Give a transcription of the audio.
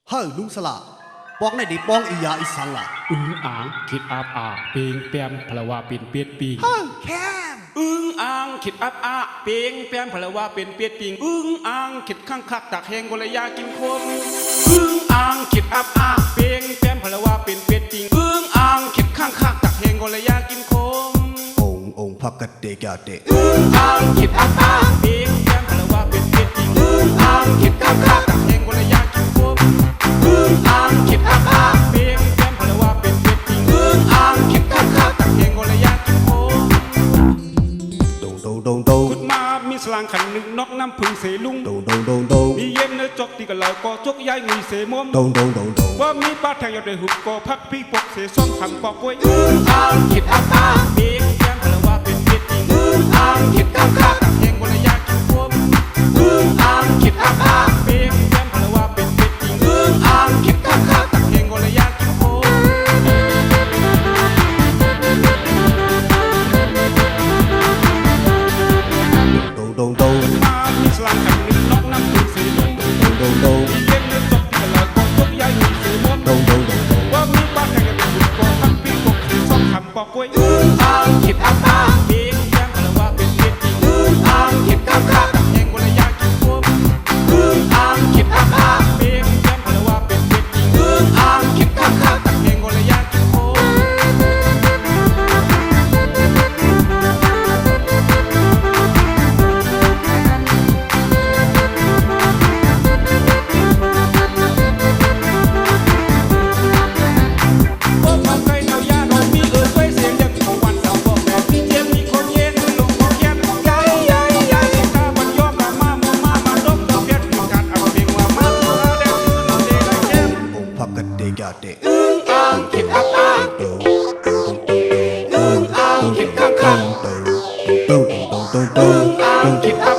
เฮ้ยลุงสละปองในดิปองอียาอีสังล่ะอ่างคิดอาบอาเปียงเปียมพลวาเป็นเปียดปิงเฮ้ยแคมอ่างคิดอาบอาเปียงเปียมพลวาเป็นเปียดปิงอ่างคิดข้างคักตักแหงกลยากินคมอ่างคิดอาบอาเปียงเปียมพลวาเป็นเปียดปิงอ่างคิดข้างคักตักแหงกลยากินคมองพักกะเตกะเตอ่างคิดอาบอาเปียงเปียมพลวาเป็นเปียดปิงอ่างคิดข้างคักตักแหงกลยากินคมอ่างคิดอาบอาเปียงเปียมพลวาเป็นเปียดปิงอ่างคิดข้างคักตักแหงกลยากินคมขุดมามีสลางขันหนึ่งนกน้ำพึ่งเสลุงมีเย็นเนื้อจกตีกันเลยก็จกย้ายมีเสมมว่ามีป้าแทงยอดได้หุบก็พักพี่ปกเสซ้อมขังปอกไว้อ่างคิดอาบอาเปียงเปียมพลวาเป็นเปียดปิงอ่างคิดข้างคักตักแหงกลยากินคมอ่างคิดอาบอาเปียงเปียมพลวาเป็นเปียดปิงอ่างคิดข้างคักตักแหงกลยากินคมมามีสลางขันหนึ่งนกน้ำพึ่งเสลุงมีเย็นเนื้อจกตีกันเลยก็จกย้ายมีเสมมว่ามีป้าแทงยอดได้หุบก็พักพี่ปกเสซ้อมขังปอกไว้อ่างคิดอาบอาเปียงเปียมพลวาเป็นเปียดปิงอ่างคิดข้างคักตักแหงกลยากินคมอ่างคิดอาบอาเปียงเปียมพลวาเป็นเปียดปิงอ่างคิดข้างคักตักแหงกลยากินคมพวกเขาเคยเอายาดมมีไว้เสียงยังของวันเสาร์บอกแบบพี่เจี๊ยบมีคนเย็นลงคอแค้นใหญ่ตาบันยอกกะมามัวมาดมดอกเพชรมีการเอาเพียงว่ามาตัวแดงคือนอนเดย์ไรแก้มองพักกะเตกะเตอ่างคิดอาบอาอ่างคิดข้างคักอ่างคิดอา